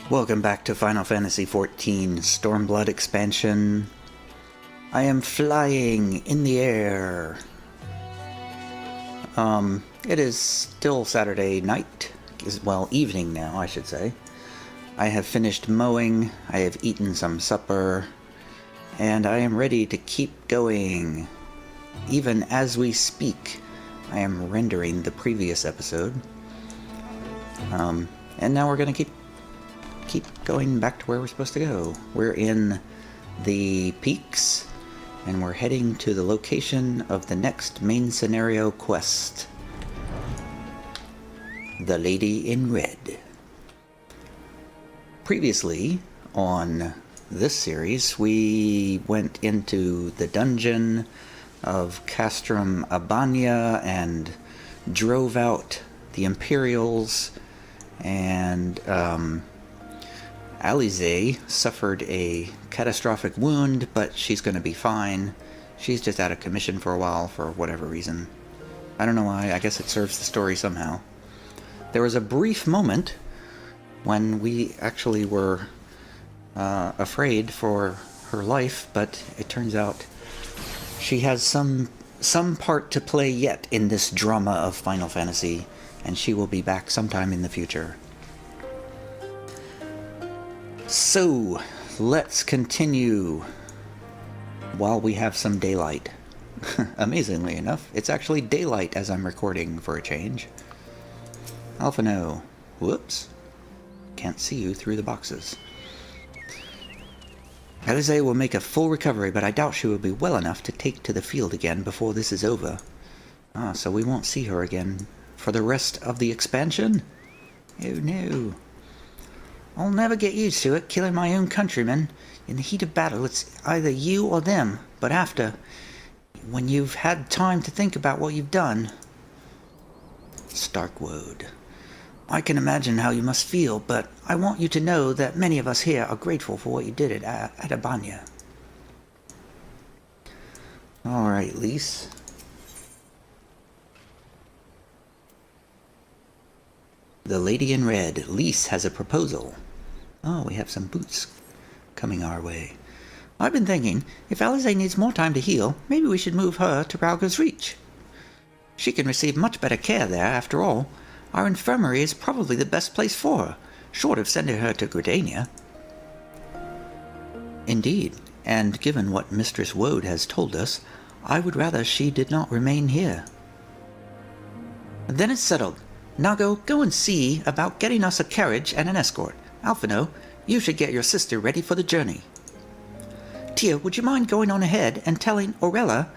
Welcome back to Final Fantasy XIV Stormblood expansion. I am flying in the air. It is still Saturday night, well, evening now, I should say. I have finished mowing, I have eaten some supper, and I am ready to keep going. Even as we speak, I am rendering the previous episode. And now we're gonna keep going back to where we're supposed to go. We're in the peaks, and we're heading to the location of the next main scenario quest. The Lady in Red. Previously, on this series, we went into the dungeon of Castrum Abania and drove out the Imperials, and Alize suffered a catastrophic wound, but she's going to be fine. She's just out of commission for a while for whatever reason. I don't know why. I guess it serves the story somehow. There was a brief moment when we actually were afraid for her life, but it turns out she has some part to play yet in this drama of Final Fantasy, and she will be back sometime in the future. So, let's continue while we have some daylight. Amazingly enough, it's actually daylight as I'm recording for a change. Alphino. Whoops. Can't see you through the boxes. Alize will make a full recovery, but I doubt she will be well enough to take to the field again before this is over. So we won't see her again for the rest of the expansion? Oh no. I'll never get used to it, killing my own countrymen. In the heat of battle, it's either you or them, but after, when you've had time to think about what you've done. Starkwood. I can imagine how you must feel, but I want you to know that many of us here are grateful for what you did at Abania. Alright, Lise. The Lady in Red. Lise has a proposal. Oh, we have some boots coming our way. I've been thinking, if Alize needs more time to heal, maybe we should move her to Ralga's Reach. She can receive much better care there, after all. Our infirmary is probably the best place for her, short of sending her to Gridania. Indeed, and given what Mistress Woad has told us, I would rather she did not remain here. Then it's settled. Nago, go and see about getting us a carriage and an escort. Alphino, you should get your sister ready for the journey. Tia, would you mind going on ahead and telling Aurella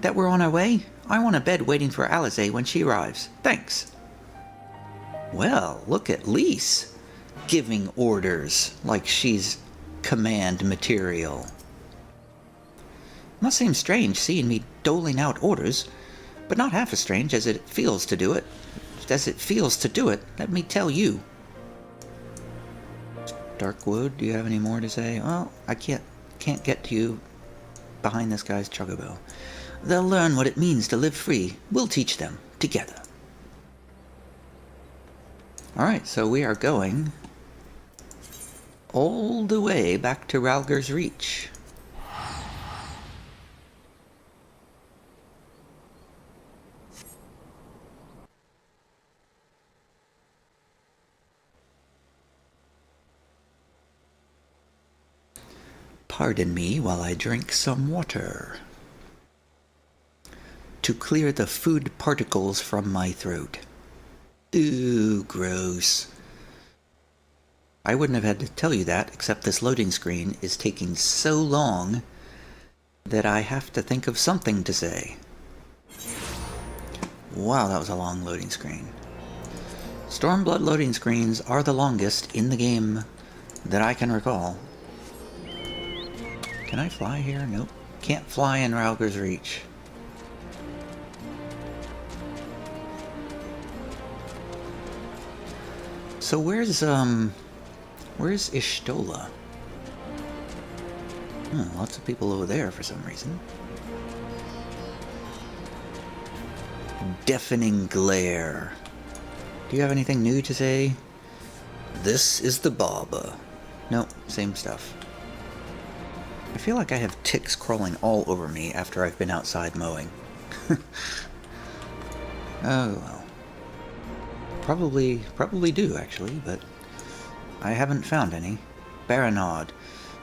that we're on our way? I want a bed waiting for Alize when she arrives. Thanks. Well, look at Lise, giving orders like she's command material. Must seem strange seeing me doling out orders, but not half as strange as it feels to do it. Let me tell you. Darkwood, do you have any more to say? Well, I can't get to you behind this guy's chocobo. They'll learn what it means to live free. We'll teach them, together. Alright, so we are going all the way back to Ralga's Reach. Pardon me while I drink some water to clear the food particles from my throat. Ooh, gross. I wouldn't have had to tell you that, except this loading screen is taking so long that I have to think of something to say. Wow, that was a long loading screen. Stormblood loading screens are the longest in the game that I can recall. Can I fly here? Nope. Can't fly in Ralga's Reach. So where's Ishtola? Lots of people over there for some reason. Deafening glare. Do you have anything new to say? This is the barber. Nope, same stuff. I feel like I have ticks crawling all over me after I've been outside mowing. Oh well. Probably do, actually, but I haven't found any. Baronard.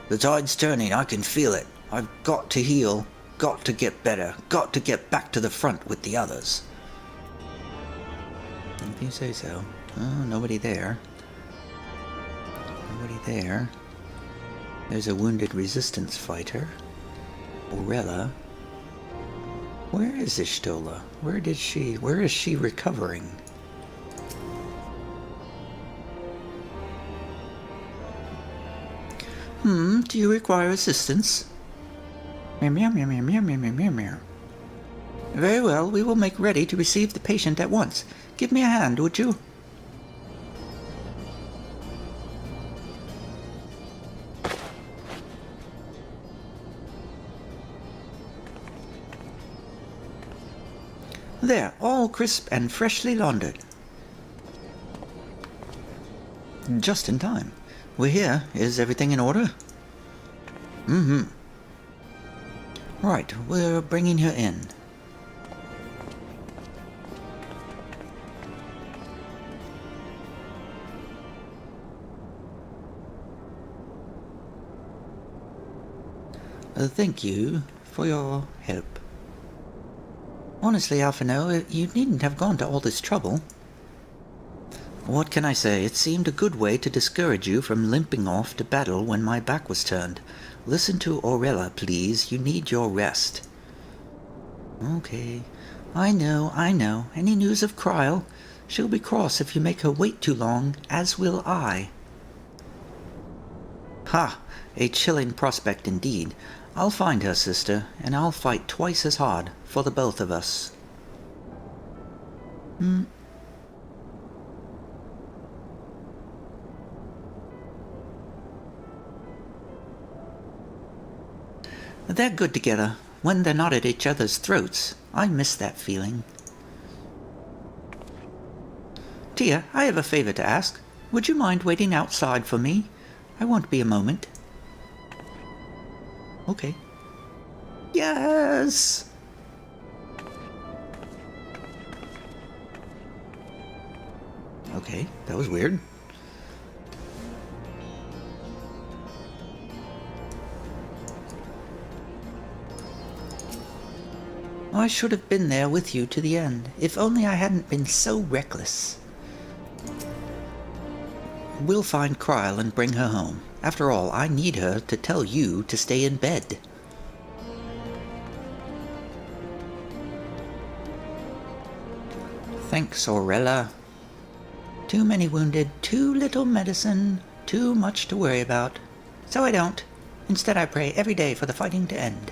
The tide's turning, I can feel it. I've got to heal. Got to get better. Got to get back to the front with the others. If you say so. Oh, nobody there. Nobody there. There's a wounded resistance fighter. Orella. Where is Ishtola? Where is she recovering? Do you require assistance? Meow, meow, meow, meow, meow, meow, meow, meow. Very well, we will make ready to receive the patient at once. Give me a hand, would you? There, all crisp and freshly laundered. Just in time. We're here. Is everything in order? Right, we're bringing her in. Thank you for your help. Honestly, Alphino, you needn't have gone to all this trouble. What can I say? It seemed a good way to discourage you from limping off to battle when my back was turned. Listen to Orella, please. You need your rest. Okay. I know. Any news of Kryl? She'll be cross if you make her wait too long, as will I. Ha! A chilling prospect indeed. I'll find her, sister, and I'll fight twice as hard for the both of us. They're good together, when they're not at each other's throats. I miss that feeling. Tia, I have a favor to ask. Would you mind waiting outside for me? I won't be a moment. Okay. Yes! Okay, that was weird. I should have been there with you to the end, if only I hadn't been so reckless. We'll find Kryl and bring her home. After all, I need her to tell you to stay in bed. Thanks, Orella. Too many wounded, too little medicine, too much to worry about. So I don't. Instead, I pray every day for the fighting to end.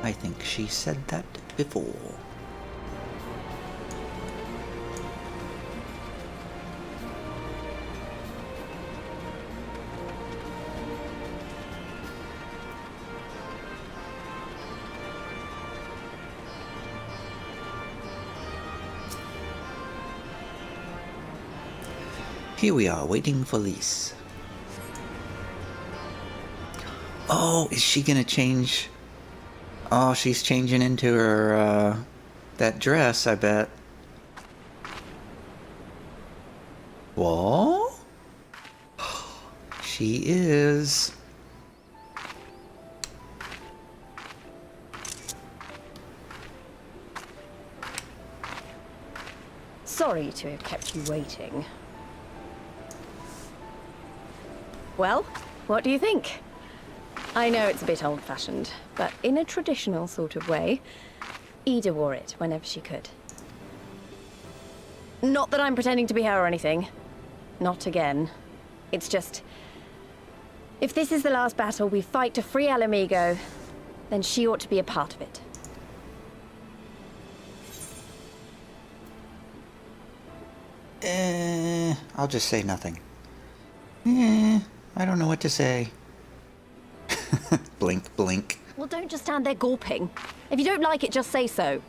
I think she said that before. Here we are, waiting for Lise. Oh, is she gonna change? Oh, she's changing into her, that dress, I bet. What? She is. Sorry to have kept you waiting. Well, what do you think? I know it's a bit old-fashioned, but in a traditional sort of way, Ida wore it whenever she could. Not that I'm pretending to be her or anything. Not again. It's just... if this is the last battle we fight to free Alamigo, then she ought to be a part of it. I'll just say nothing. I don't know what to say. Blink, blink. Well, don't just stand there gawping. If you don't like it, just say so.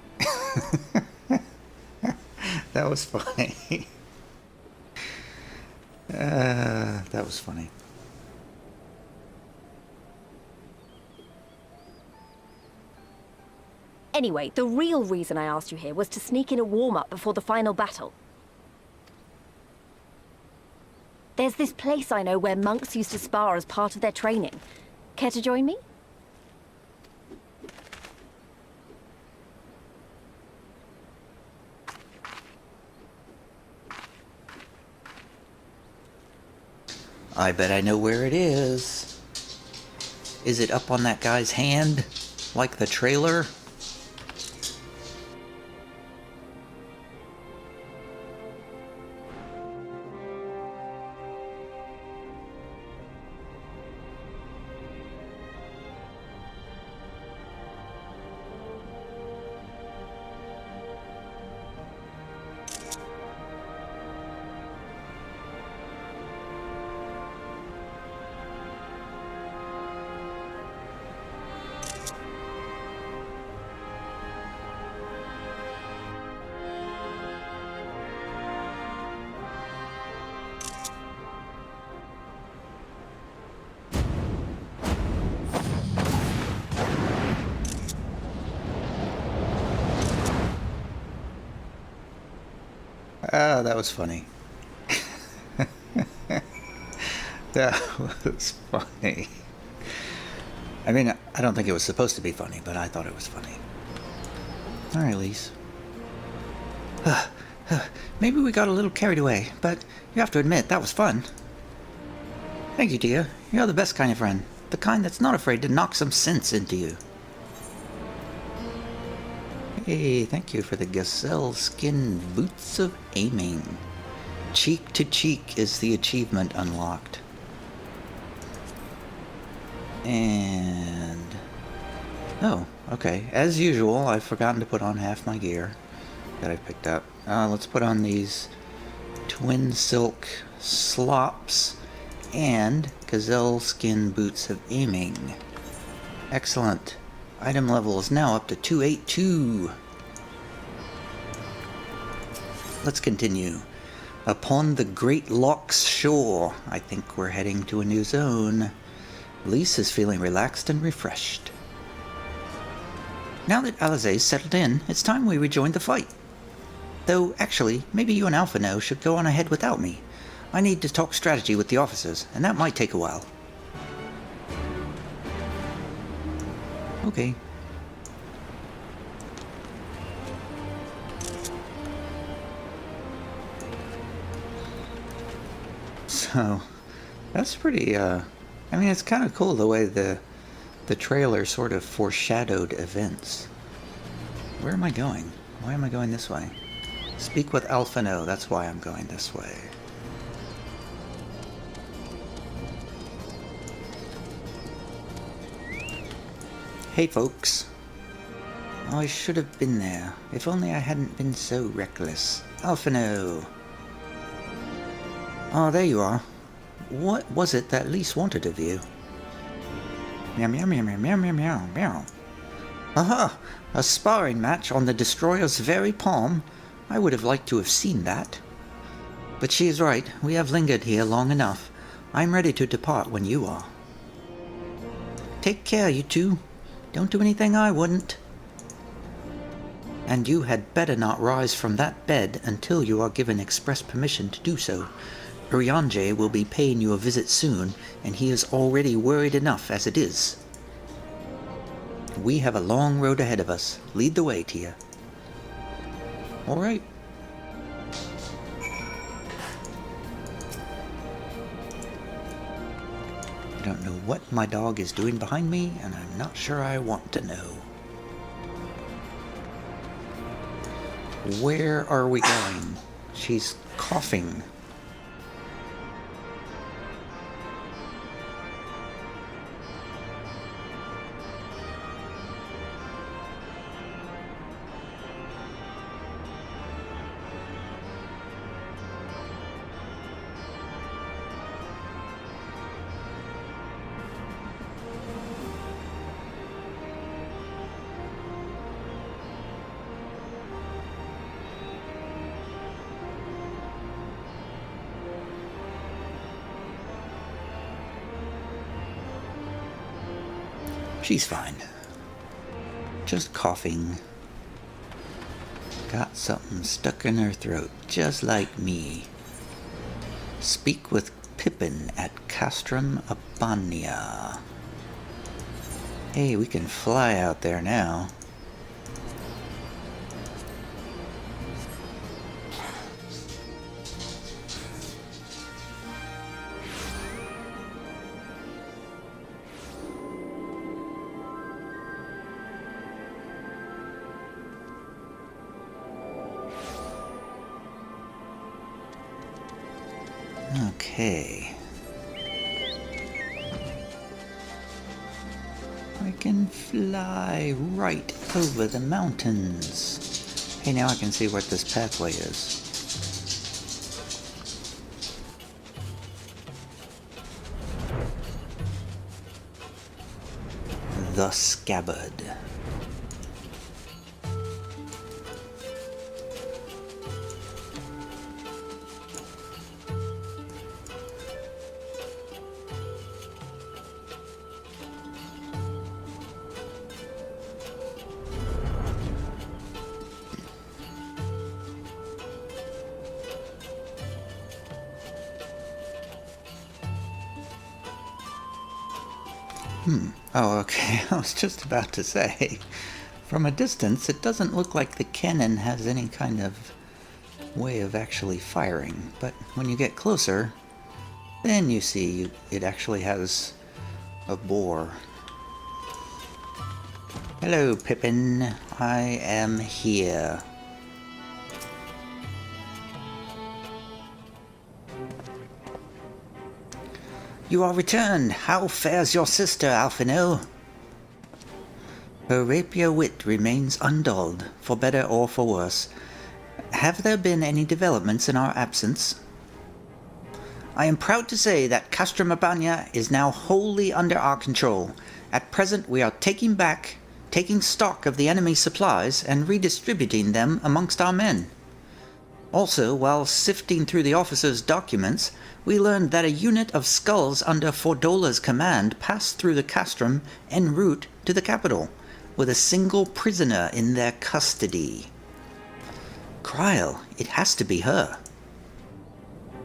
That was funny. That was funny. Anyway, the real reason I asked you here was to sneak in a warm-up before the final battle. There's this place I know where monks used to spar as part of their training. Care to join me? I bet I know where it is. Is it up on that guy's hand? Like the trailer? Oh, that was funny. That was funny. I mean, I don't think it was supposed to be funny, but I thought it was funny. Alright, Lise. Maybe we got a little carried away, but you have to admit, that was fun. Thank you, dear. You're the best kind of friend. The kind that's not afraid to knock some sense into you. Hey, thank you for the gazelle skin boots of aiming. Cheek to cheek is the achievement unlocked. And... oh, okay. As usual, I've forgotten to put on half my gear that I picked up. Let's put on these twin silk slops and gazelle skin boots of aiming. Excellent. Item level is now up to 282. Let's continue. Upon the Great Lock's shore, I think we're heading to a new zone. Lise is feeling relaxed and refreshed. Now that Alizé's settled in, it's time we rejoined the fight. Though, actually, maybe you and Alphino should go on ahead without me. I need to talk strategy with the officers, and that might take a while. Okay. So, that's pretty, I mean, it's kind of cool the way the trailer sort of foreshadowed events. Where am I going? Why am I going this way? Speak with Alphino, that's why I'm going this way. Hey folks. Oh, I should have been there. If only I hadn't been so reckless. Alphino! Oh, there you are. What was it that Lise wanted of you? Meow meow meow meow meow meow meow meow. Aha! A sparring match on the destroyer's very palm. I would have liked to have seen that. But she is right. We have lingered here long enough. I'm ready to depart when you are. Take care, you two. Don't do anything I wouldn't. And you had better not rise from that bed until you are given express permission to do so. Urianger will be paying you a visit soon, and he is already worried enough as it is. We have a long road ahead of us. Lead the way, Tia. All right. I don't know what my dog is doing behind me, and I'm not sure I want to know. Where are we going? She's coughing. She's fine. Just coughing. Got something stuck in her throat, just like me. Speak with Pippin at Castrum Abania. Hey, we can fly out there now. Okay. I can fly right over the mountains. Hey, now I can see what this pathway is. The Scabbard. Oh, okay. I was just about to say, from a distance, it doesn't look like the cannon has any kind of way of actually firing. But when you get closer, then you see it actually has a bore. Hello, Pippin. I am here. You are returned. How fares your sister, Alphino? Her rapier wit remains undulled, for better or for worse. Have there been any developments in our absence? I am proud to say that Castrum Abania is now wholly under our control. At present we are taking stock of the enemy's supplies and redistributing them amongst our men. Also, while sifting through the officer's documents, we learned that a unit of skulls under Fordola's command passed through the castrum en route to the capital, with a single prisoner in their custody. Kryl, it has to be her.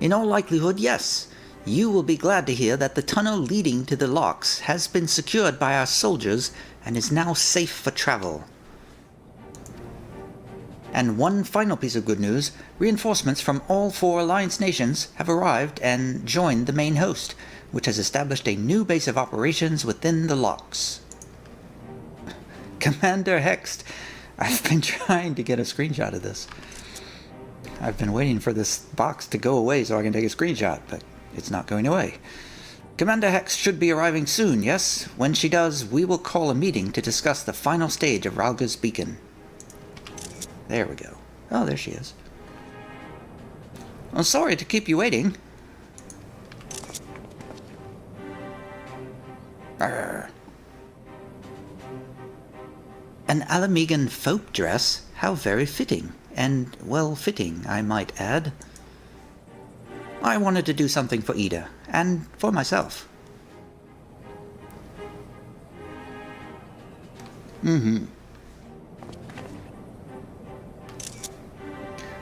In all likelihood, yes. You will be glad to hear that the tunnel leading to the locks has been secured by our soldiers and is now safe for travel. And one final piece of good news, reinforcements from all 4 Alliance nations have arrived and joined the main host, which has established a new base of operations within the locks. Commander Hext, I've been trying to get a screenshot of this. I've been waiting for this box to go away so I can take a screenshot, but it's not going away. Commander Hext should be arriving soon, yes? When she does, we will call a meeting to discuss the final stage of Ralga's beacon. There we go. Oh, there she is. I'm sorry to keep you waiting. Arr. An Alamegan folk dress? How very fitting. And well-fitting, I might add. I wanted to do something for Ida, and for myself.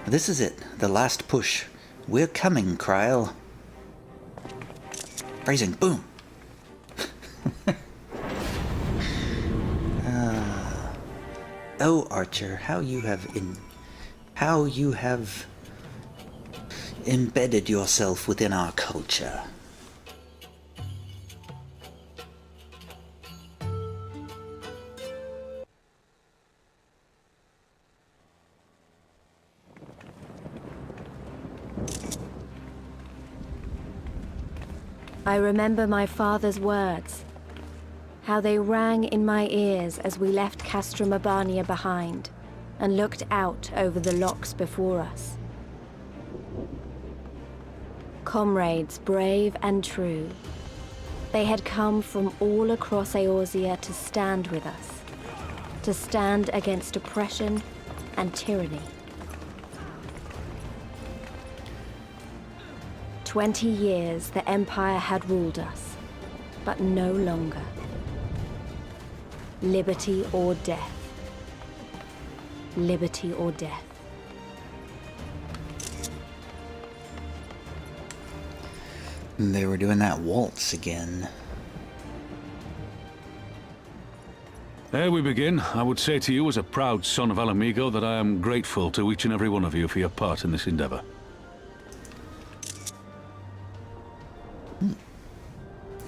This is it, the last push. We're coming, Kryl. Phrasing, boom. Oh, Archer, how you have embedded yourself within our culture. I remember my father's words, how they rang in my ears as we left Castrum Abania behind and looked out over the locks before us. Comrades brave and true, they had come from all across Eorzea to stand with us, to stand against oppression and tyranny. 20 years the Empire had ruled us, but no longer. Liberty or death. Liberty or death. They were doing that waltz again. Ere we begin, I would say to you as a proud son of Alamigo that I am grateful to each and every one of you for your part in this endeavor.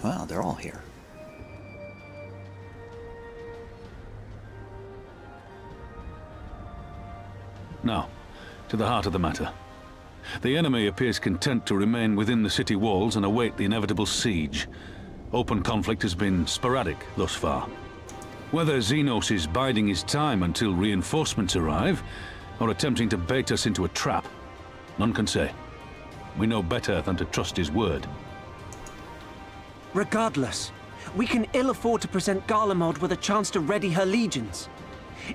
Well, they're all here. Now, to the heart of the matter. The enemy appears content to remain within the city walls and await the inevitable siege. Open conflict has been sporadic thus far. Whether Xenos is biding his time until reinforcements arrive, or attempting to bait us into a trap, none can say. We know better than to trust his word. Regardless, we can ill afford to present Garlemald with a chance to ready her legions.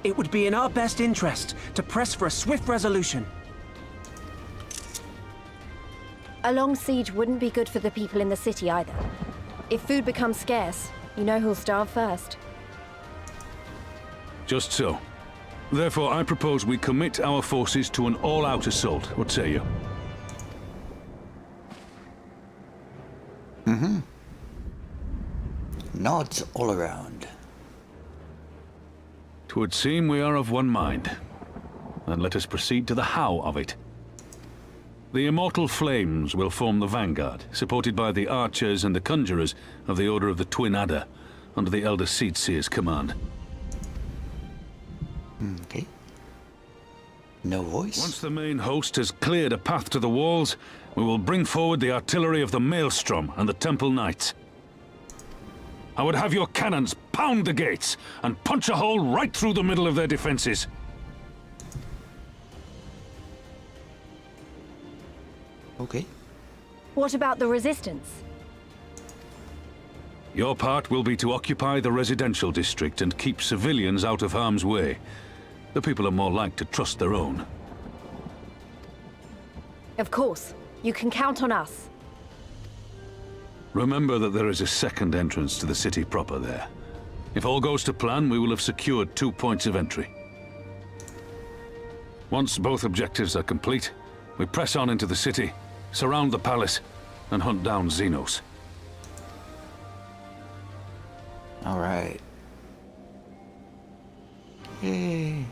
It would be in our best interest to press for a swift resolution. A long siege wouldn't be good for the people in the city either. If food becomes scarce, you know who'll starve first. Just so. Therefore, I propose we commit our forces to an all-out assault. What say you? Nods all around. 'Twould seem we are of one mind. Then let us proceed to the how of it. The Immortal Flames will form the vanguard, supported by the archers and the conjurers of the Order of the Twin Adder, under the Elder Seedseer's command. Okay. No voice? Once the main host has cleared a path to the walls, we will bring forward the artillery of the Maelstrom and the Temple Knights. I would have your cannons pound the gates and punch a hole right through the middle of their defenses. Okay. What about the resistance? Your part will be to occupy the residential district and keep civilians out of harm's way. The people are more like to trust their own. Of course. You can count on us. Remember that there is a second entrance to the city proper there. If all goes to plan, we will have secured 2 points of entry. Once both objectives are complete, we press on into the city, surround the palace, and hunt down Xenos. All right. Yay.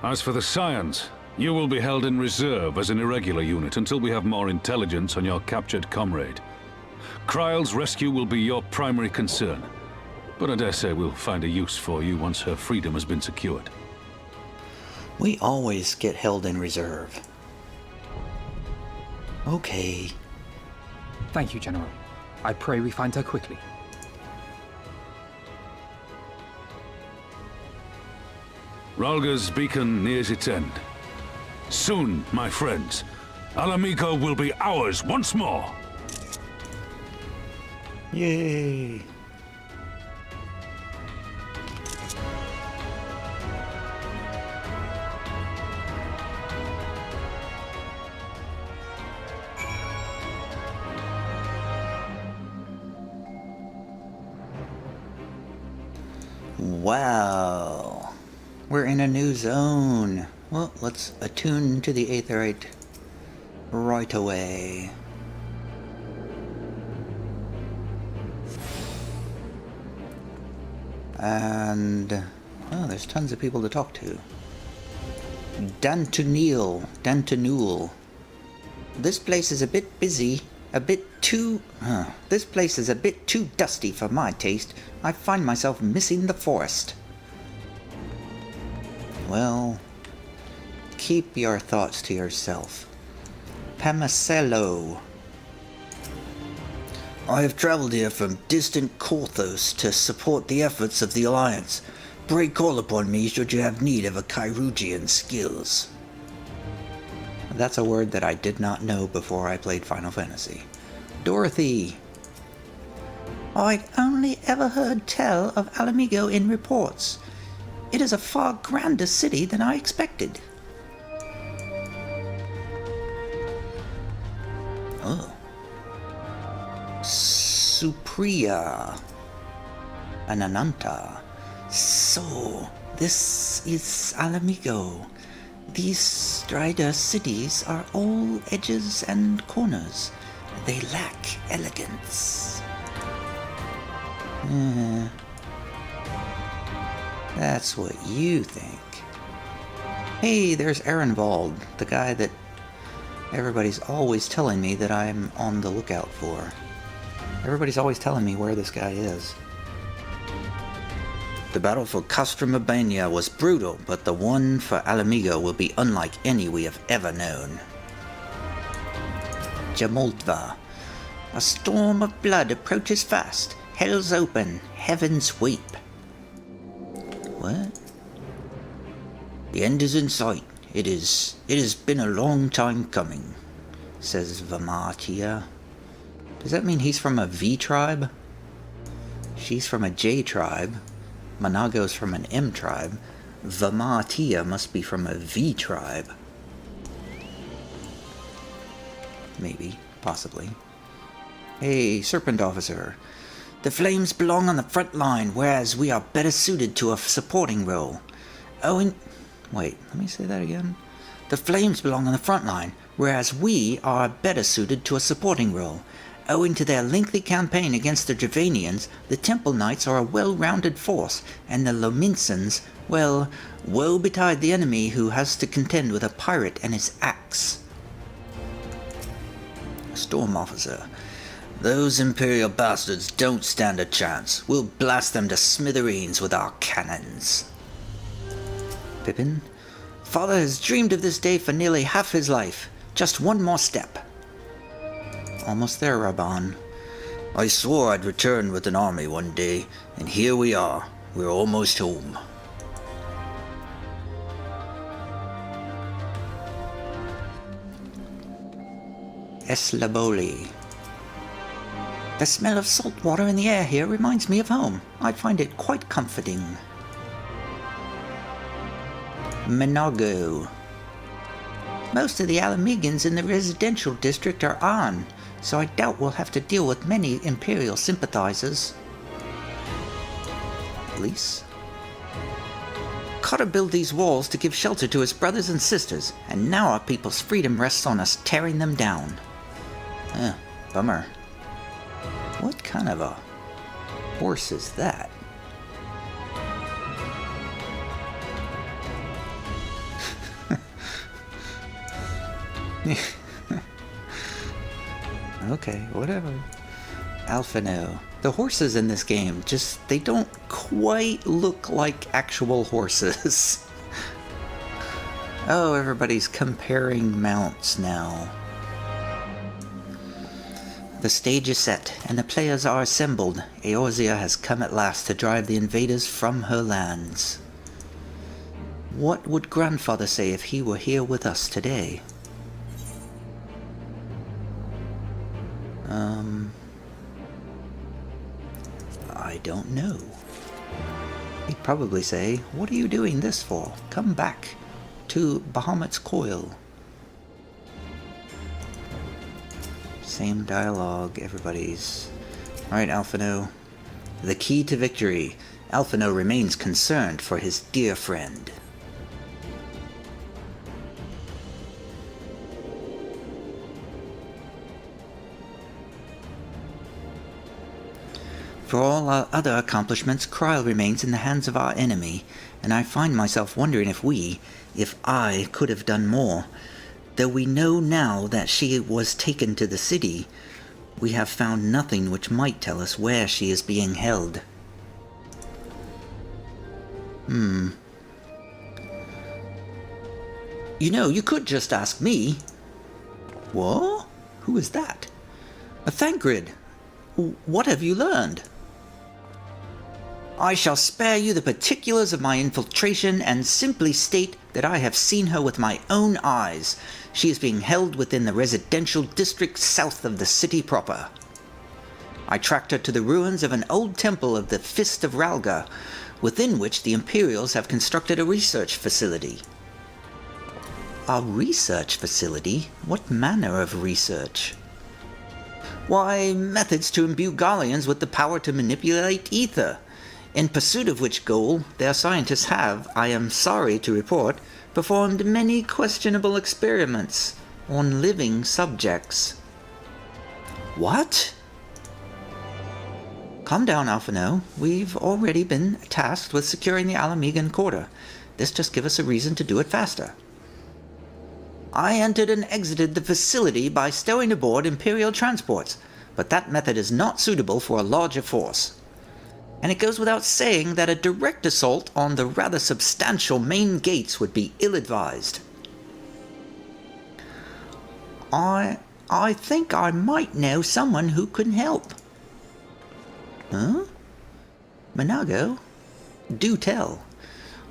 As for the Scions, you will be held in reserve as an irregular unit until we have more intelligence on your captured comrade. Kryle's rescue will be your primary concern, but I dare say we'll find a use for you once her freedom has been secured. We always get held in reserve. Okay. Thank you, General. I pray we find her quickly. Ralga's beacon nears its end. Soon, my friends, Alamigo will be ours once more! Yay. Wow. We're in a new zone. Well, let's attune to the Aetherite right away. And oh, there's tons of people to talk to. Dantunul. This place is a bit busy, a bit too... this place is a bit too dusty for my taste. I find myself missing the forest. Well, keep your thoughts to yourself. Pamicello. I have traveled here from distant Korthos to support the efforts of the Alliance. Pray call upon me should you have need of a Chirurgian skills. That's a word that I did not know before I played Final Fantasy. Dorothy. I'd only ever heard tell of Alamigo in reports. It is a far grander city than I expected. Oh. Supriya Ananta. So, this is Alamigo. These Strider cities are all edges and corners. They lack elegance. That's what you think. Hey, there's Ehrenwald, the guy that everybody's always telling me that I'm on the lookout for. Everybody's always telling me where this guy is. The battle for Castrum Urbania was brutal, but the one for Alamigo will be unlike any we have ever known. Jamoltva. A storm of blood approaches fast. Hell's open. Heavens weep. What? The end is in sight. It has been a long time coming, says Vamatia. Does that mean he's from a V tribe? She's from a J tribe. Manago's from an M tribe. Vamatia must be from a V tribe. Maybe. Possibly. Hey, Serpent Officer. The flames belong on the front line, whereas we are better suited to a supporting role. Wait, let me say that again. The flames belong on the front line, whereas we are better suited to a supporting role. Owing to their lengthy campaign against the Dravanians, the Temple Knights are a well-rounded force, and the Lominsons, well, woe betide the enemy who has to contend with a pirate and his axe. Storm Officer. Those Imperial bastards don't stand a chance. We'll blast them to smithereens with our cannons. Pippin. Father has dreamed of this day for nearly half his life. Just one more step. Almost there, Raban. I swore I'd return with an army one day, and here we are. We're almost home. Eslaboli. The smell of salt water in the air here reminds me of home. I find it quite comforting. Menago. Most of the Alamegans in the residential district are on, so I doubt we'll have to deal with many Imperial sympathizers. Police? Cotter built these walls to give shelter to his brothers and sisters, and now our people's freedom rests on us tearing them down. Bummer. What kind of a horse is that? Okay, whatever. Alphino. The horses in this game they don't quite look like actual horses. Oh, everybody's comparing mounts now. The stage is set, and the players are assembled. Eorzea has come at last to drive the invaders from her lands. What would Grandfather say if he were here with us today? I don't know. He'd probably say, "What are you doing this for? Come back to Bahamut's Coil." Same dialogue, everybody's... Alright, Alphino. The key to victory. Alphino remains concerned for his dear friend. For all our other accomplishments, Kryl remains in the hands of our enemy, and I find myself wondering if I could have done more. Though we know now that she was taken to the city, we have found nothing which might tell us where she is being held. You know, you could just ask me. What? Who is that? A Thancred. What have you learned? I shall spare you the particulars of my infiltration and simply state that I have seen her with my own eyes. She is being held within the residential district south of the city proper. I tracked her to the ruins of an old temple of the Fist of Ralga, within which the Imperials have constructed a research facility. A research facility? What manner of research? Why, methods to imbue Gallians with the power to manipulate ether, in pursuit of which goal their scientists have, I am sorry to report, performed many questionable experiments on living subjects. What? Calm down, Alphino. We've already been tasked with securing the Alamegan Quarter. This just gives us a reason to do it faster. I entered and exited the facility by stowing aboard Imperial transports, but that method is not suitable for a larger force. And it goes without saying that a direct assault on the rather substantial main gates would be ill-advised. I think I might know someone who can help. Huh? Manago? Do tell.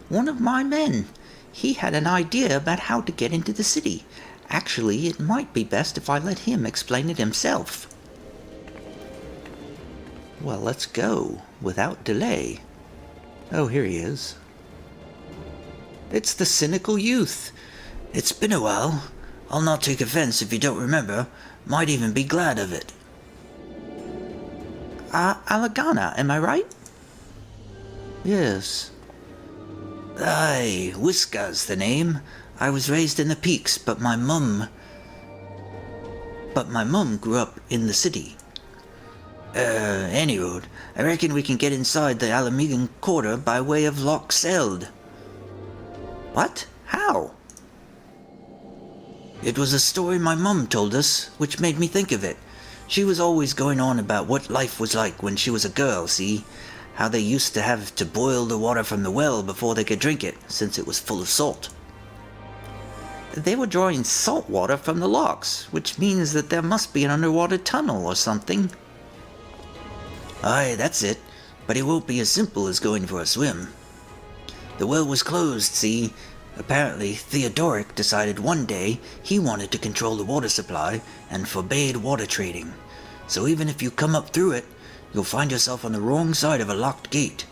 One of my men. He had an idea about how to get into the city. Actually, it might be best if I let him explain it himself. Well, let's go, without delay. Oh, here he is. It's the cynical youth. It's been a while. I'll not take offense if you don't remember. Might even be glad of it. Alagana, am I right? Yes. Aye, Whiska's the name. I was raised in the peaks, but my mum grew up in the city. Anyway, I reckon we can get inside the Alamegan Quarter by way of Loch Seld. What? How? It was a story my mum told us, which made me think of it. She was always going on about what life was like when she was a girl, see? How they used to have to boil the water from the well before they could drink it, since it was full of salt. They were drawing salt water from the lochs, which means that there must be an underwater tunnel or something. Aye, that's it, but it won't be as simple as going for a swim. The well was closed, see? Apparently, Theodoric decided one day he wanted to control the water supply and forbade water trading. So even if you come up through it, you'll find yourself on the wrong side of a locked gate.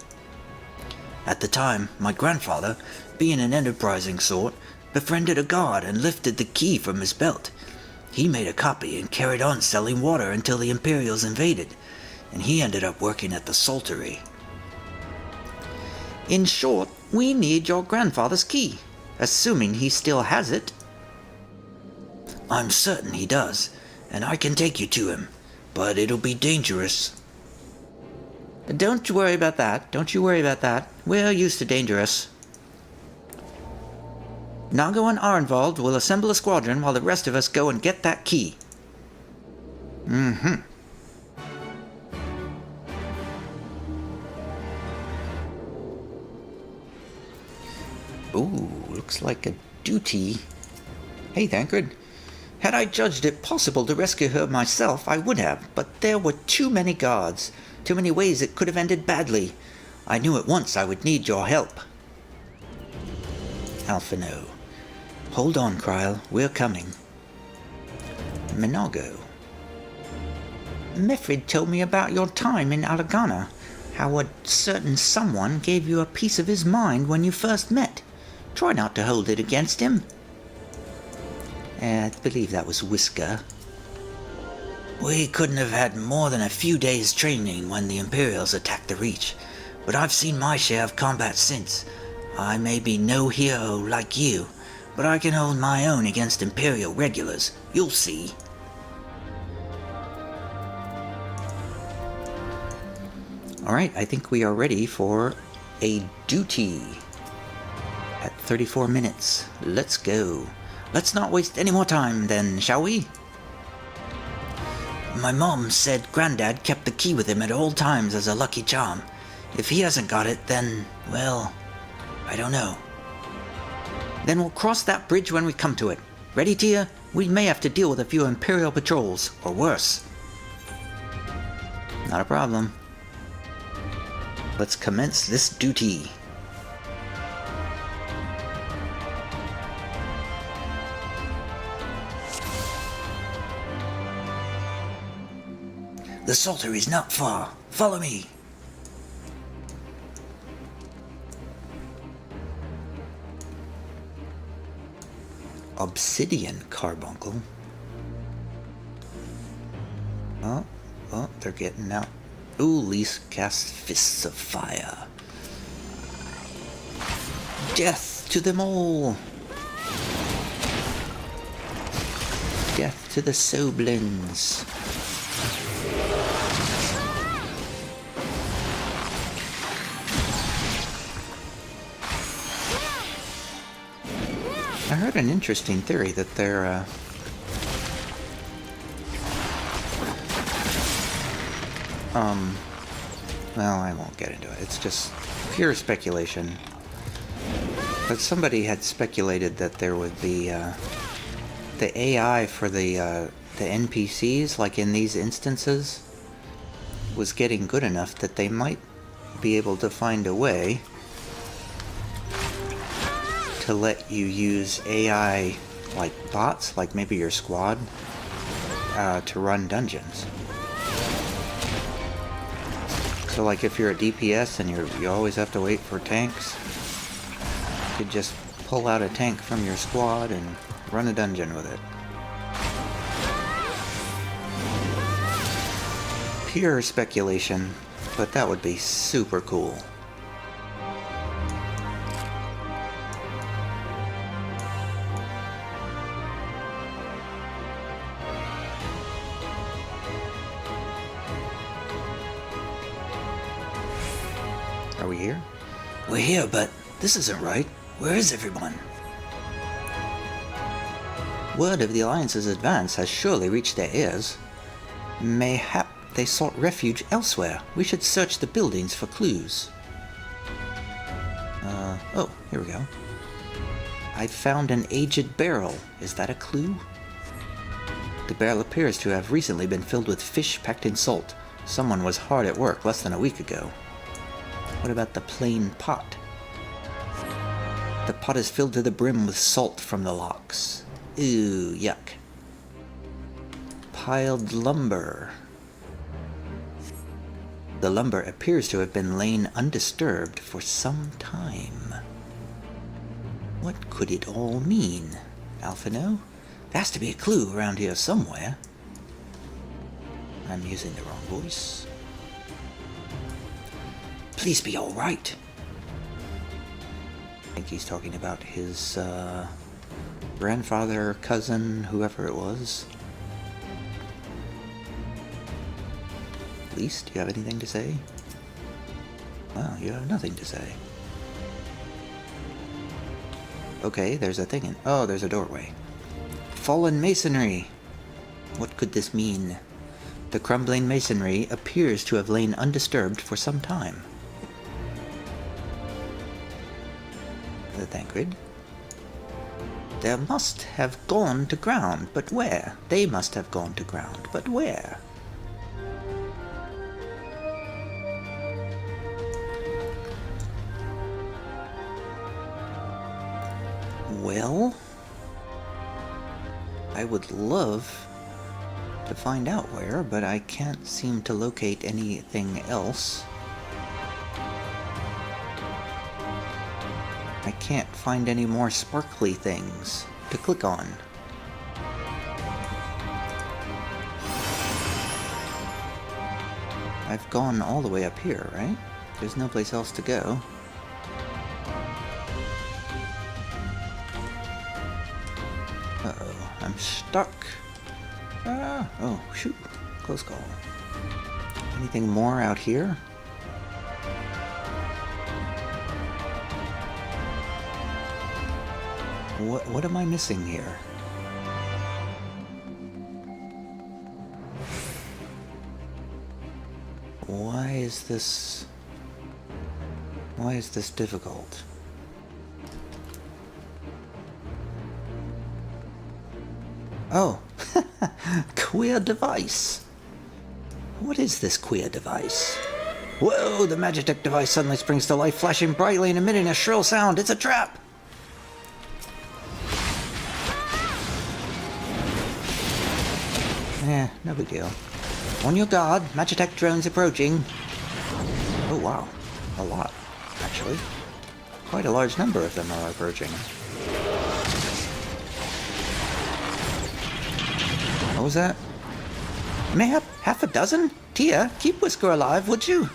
At the time, my grandfather, being an enterprising sort, befriended a guard and lifted the key from his belt. He made a copy and carried on selling water until the Imperials invaded, and he ended up working at the saltery. In short, we need your grandfather's key, assuming he still has it. I'm certain he does, and I can take you to him, but it'll be dangerous. Don't you worry about that. Don't you worry about that. We're used to dangerous. Nago and Arnvald will assemble a squadron while the rest of us go and get that key. Mm-hmm. Ooh, looks like a duty. Hey, Thancred. Had I judged it possible to rescue her myself, I would have, but there were too many guards. Too many ways it could have ended badly. I knew at once I would need your help. Alphino. Hold on, Kryl. We're coming. Minago. Mifrid told me about your time in Alagana. How a certain someone gave you a piece of his mind when you first met. Try not to hold it against him. I believe that was Whisker. We couldn't have had more than a few days' training when the Imperials attacked the Reach, but I've seen my share of combat since. I may be no hero like you, but I can hold my own against Imperial regulars. You'll see. Alright, I think we are ready for a duty. At 34 minutes. Let's go. Let's not waste any more time then, shall we? My mom said Granddad kept the key with him at all times as a lucky charm. If he hasn't got it, then, well, I don't know. Then we'll cross that bridge when we come to it. Ready, Tia? We may have to deal with a few Imperial patrols, or worse. Not a problem. Let's commence this duty. The salter is not far. Follow me. Obsidian carbuncle. Oh, oh, they're getting out. Ooh, Lise casts Fists of Fire. Death to them all! Death to the Soblins! I heard an interesting theory that they're, well, I won't get into it. It's just pure speculation. But somebody had speculated that there would be, the AI for the NPCs, like in these instances, was getting good enough that they might be able to find a way to let you use AI, like bots, like maybe your squad, to run dungeons. So like if you're a DPS and you always have to wait for tanks, you could just pull out a tank from your squad and run a dungeon with it. Pure speculation, but that would be super cool. Are we here? We're here, but this isn't right. Where is everyone? Word of the Alliance's advance has surely reached their ears. Mayhap they sought refuge elsewhere. We should search the buildings for clues. Oh, here we go. I found an aged barrel. Is that a clue? The barrel appears to have recently been filled with fish packed in salt. Someone was hard at work less than a week ago. What about the plain pot? The pot is filled to the brim with salt from the locks. Ooh, yuck. Piled lumber. The lumber appears to have been lain undisturbed for some time. What could it all mean? Alphino? There has to be a clue around here somewhere. I'm using the wrong voice. Please be all right. I think he's talking about his grandfather, cousin, whoever it was. Lise, do you have anything to say? Well, you have nothing to say. Okay, there's a thing in... Oh, there's a doorway. Fallen masonry! What could this mean? The crumbling masonry appears to have lain undisturbed for some time. The Thancred. They must have gone to ground, but where? They must have gone to ground, but where? Well, I would love to find out where, but I can't seem to locate anything else. I can't find any more sparkly things to click on. I've gone all the way up here, right? There's no place else to go. Uh-oh, I'm stuck. Ah, oh, shoot. Close call. Anything more out here? What am I missing here? Why is this difficult? Oh, queer device. What is this queer device? Whoa, the Magitech device suddenly springs to life, flashing brightly and emitting a shrill sound. It's a trap! No big deal. On your guard, Magitech drones approaching. Oh wow, a lot, actually. Quite a large number of them are approaching. What was that? Mayhap Half a dozen? Tia, keep Whisker alive, would you?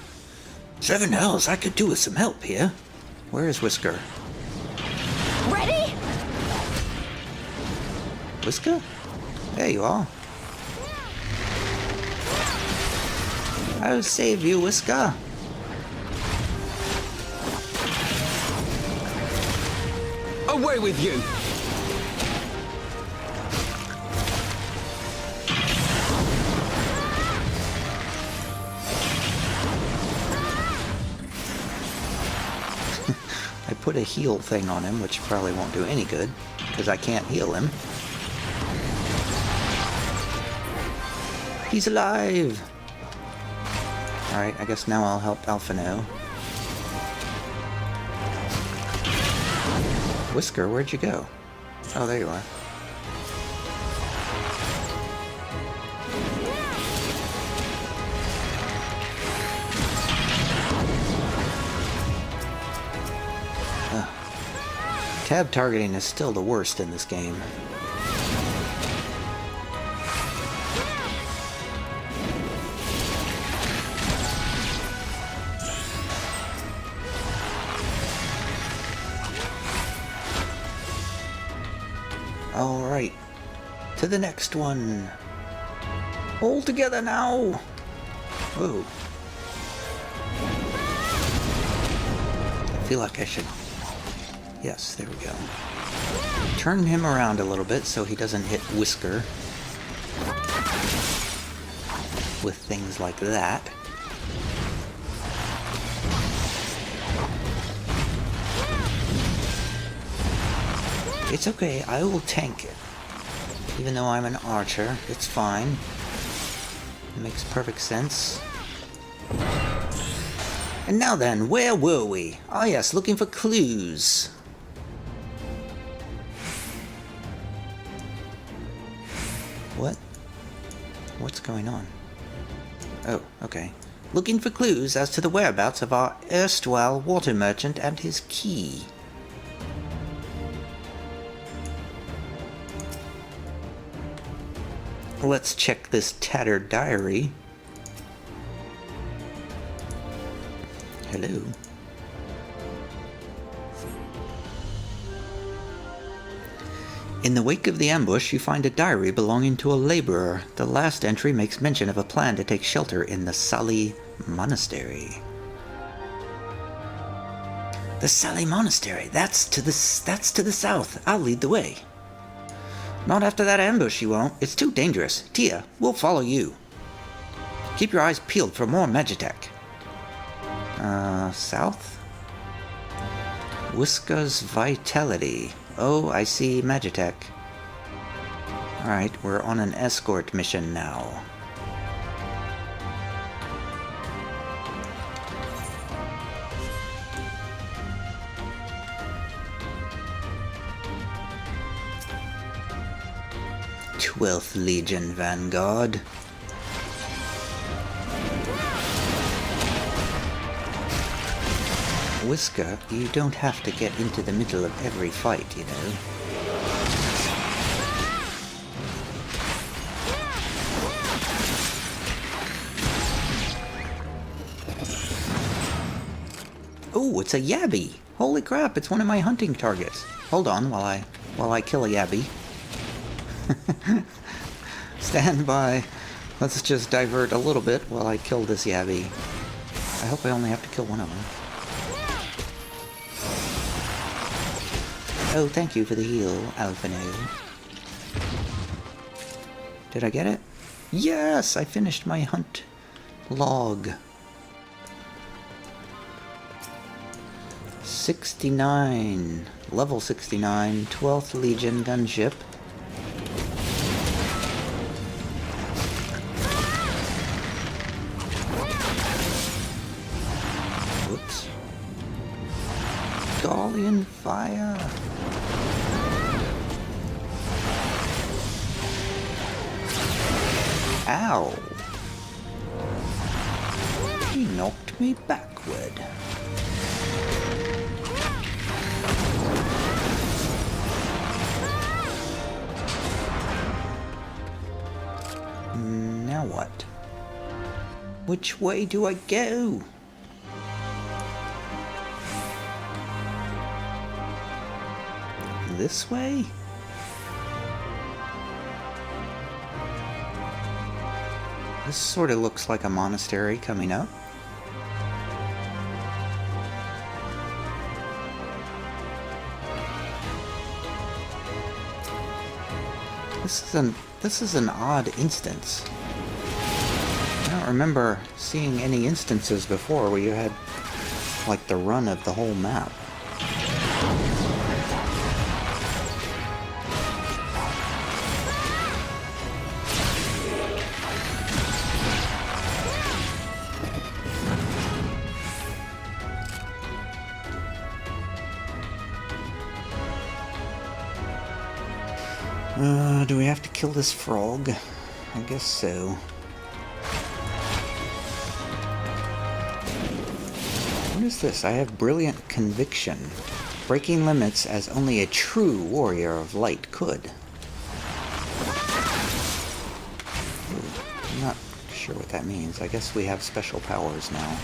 7 hells, I could do with some help here. Where is Whisker? Ready? Whisker? There you are. I'll save you, Whisker. Away with you! I put a heal thing on him, which probably won't do any good, because I can't heal him. He's alive! Alright, I guess now I'll help Alphino. Whisker, where'd you go? Oh, there you are. Tab targeting is still the worst in this game. Alright, to the next one. All together now! Whoa. I feel like I should... Yes, there we go. Turn him around a little bit so he doesn't hit Whisker with things like that. It's okay, I will tank it. Even though I'm an archer, it's fine. It makes perfect sense. And now then, where were we? Ah yes, looking for clues. What? What's going on? Oh, okay. Looking for clues as to the whereabouts of our erstwhile water merchant and his key. Let's check this tattered diary. Hello. In the wake of the ambush, you find a diary belonging to a laborer. The last entry makes mention of a plan to take shelter in the Sali Monastery. The Sali Monastery. That's to the south. I'll lead the way. Not after that ambush, you won't. It's too dangerous. Tia, we'll follow you. Keep your eyes peeled for more Magitech. South? Whisker's Vitality. Oh, I see Magitech. Alright, we're on an escort mission now. Twelfth Legion Vanguard. Whisker, you don't have to get into the middle of every fight, you know. Oh, it's a yabby! Holy crap, it's one of my hunting targets. Hold on while I kill a yabby. Stand by. Let's just divert a little bit while I kill this yabby. I hope I only have to kill one of them. Oh, thank you for the heal, Alphino. Did I get it? Yes! I finished my hunt log. 69. Level 69. 12th Legion gunship. Whoops. Galleon fire. Ow! He knocked me backward. Now what? Which way do I go? This way? This sort of looks like a monastery coming up. This is an odd instance. I don't remember seeing any instances before where you had like the run of the whole map. Do we have to kill this frog? I guess so. What is this? I have brilliant conviction. Breaking limits as only a true warrior of light could. I'm not sure what that means. I guess we have special powers now.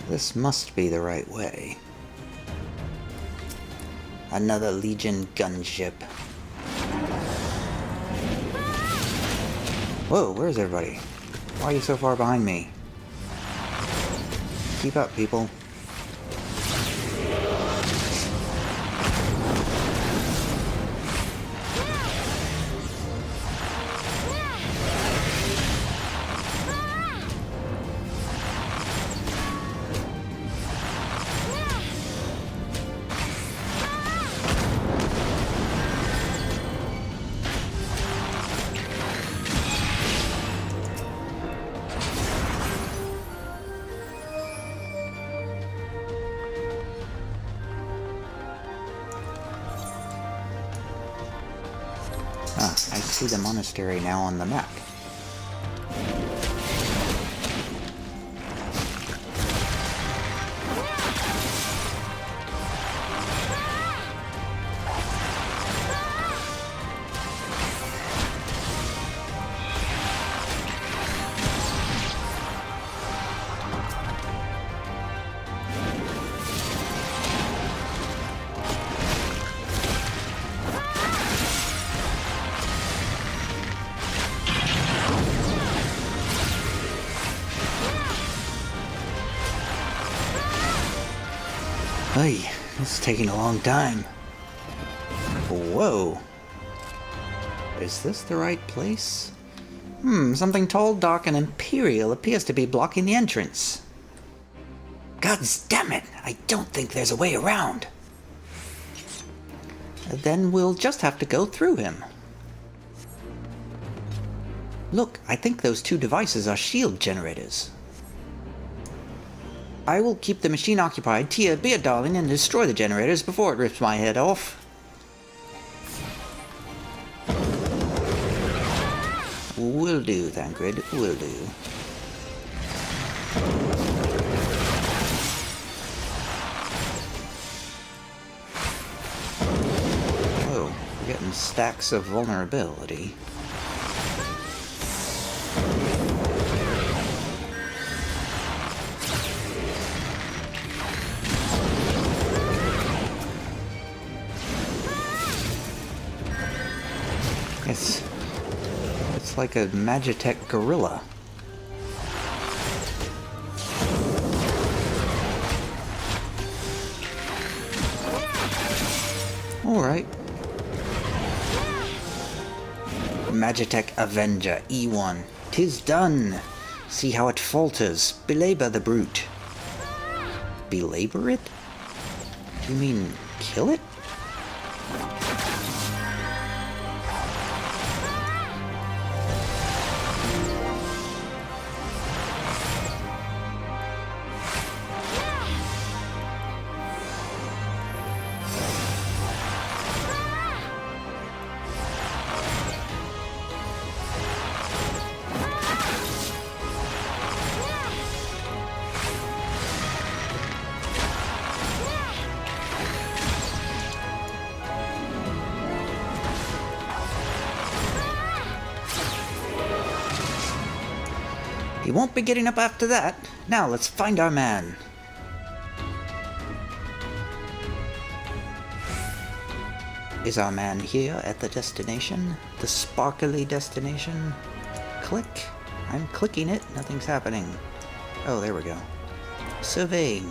This must be the right way. Another Legion gunship. Whoa, where's everybody? Why are you so far behind me? Keep up, people. I see the monastery now on the map. Hey, this is taking a long time. Whoa. Is this the right place? Something tall, dark, and imperial appears to be blocking the entrance. Gods damn it! I don't think there's a way around. Then we'll just have to go through him. Look, I think those two devices are shield generators. I will keep the machine occupied. Tia, be a darling and destroy the generators before it rips my head off. Will do, Thancred. Will do. Whoa, we're getting stacks of vulnerability. It's like a Magitech gorilla. Alright. Magitech Avenger E1. 'Tis done. See how it falters. Belabor the brute. Belabor it? Do you mean kill it? You won't be getting up after that. Now let's find our man. Is our man here at the destination? The sparkly destination? Click. I'm clicking it. Nothing's happening. Oh, there we go. Surveying.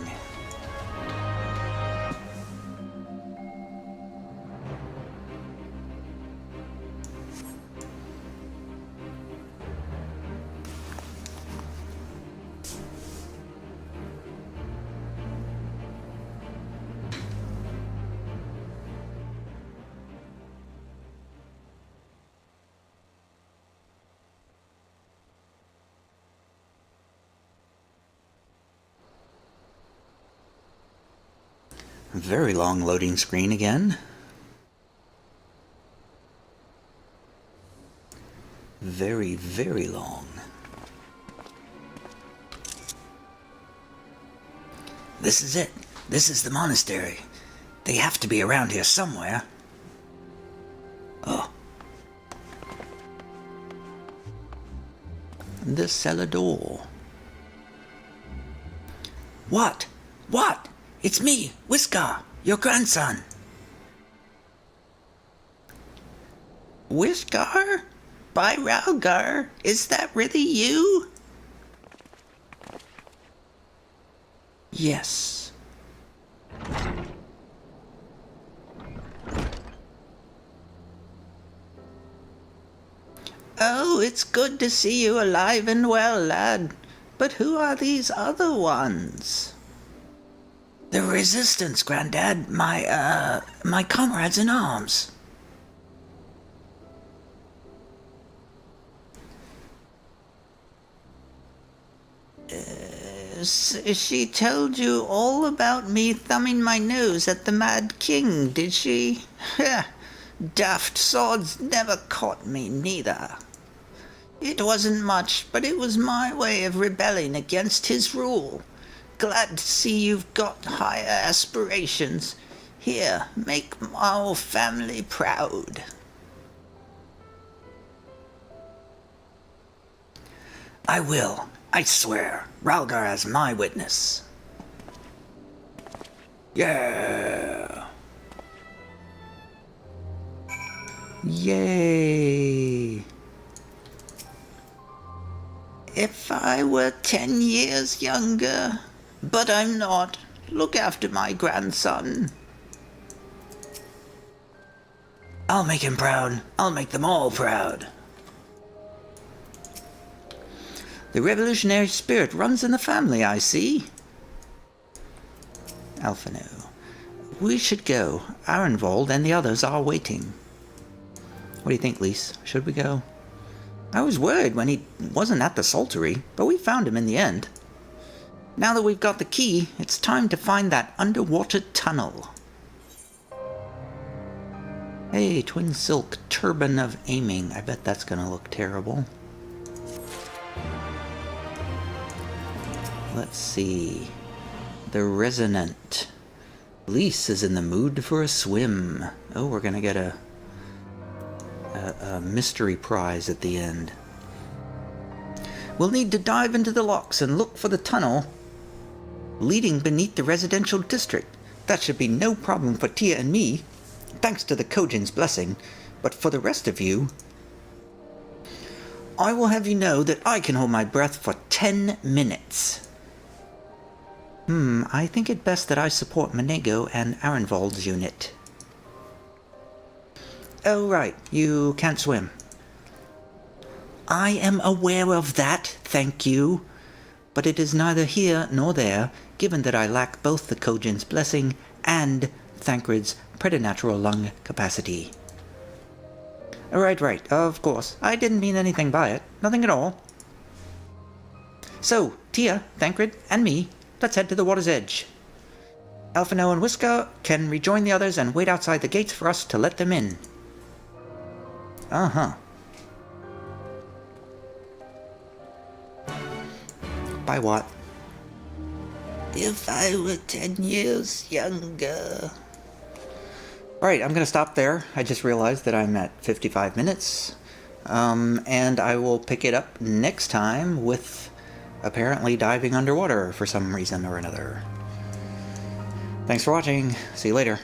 Very long loading screen again. Very, very long. This is it. This is the monastery. They have to be around here somewhere. Oh. The cellar door. What? What? It's me, Whisker, your grandson. Whisker? By Ralgar? Is that really you? Yes. Oh, it's good to see you alive and well, lad. But who are these other ones? The Resistance, Granddad. My comrades in arms. She told you all about me thumbing my nose at the Mad King, did she? Daft swords never caught me, neither. It wasn't much, but it was my way of rebelling against his rule. Glad to see you've got higher aspirations. Here, make our family proud. I will. I swear. Ralgar as my witness. Yeah. Yay. If I were 10 years younger, but I'm not. Look after my grandson. I'll make him proud. I'll make them all proud. The revolutionary spirit runs in the family, I see. Alphino. We should go. Arenvold and the others are waiting. What do you think, Lise? Should we go? I was worried when he wasn't at the Saltery, but we found him in the end. Now that we've got the key, it's time to find that underwater tunnel. Hey, twin silk turban of aiming. I bet that's gonna look terrible. Let's see. The Resonant. Lise is in the mood for a swim. Oh, we're gonna get a mystery prize at the end. We'll need to dive into the locks and look for the tunnel leading beneath the residential district. That should be no problem for Tia and me, thanks to the Kojin's blessing. But for the rest of you, I will have you know that I can hold my breath for 10 minutes. I think it best that I support Menego and Arenvold's unit. Oh, right, you can't swim. I am aware of that, thank you. But it is neither here nor there, given that I lack both the Kojin's blessing and Thancred's preternatural lung capacity. Right, of course. I didn't mean anything by it. Nothing at all. So, Tia, Thancred, and me, let's head to the water's edge. Alphino and Whisker can rejoin the others and wait outside the gates for us to let them in. Uh-huh. By what? If I were 10 years younger. Alright, I'm gonna stop there. I just realized that I'm at 55 minutes. And I will pick it up next time with apparently diving underwater for some reason or another. Thanks for watching. See you later.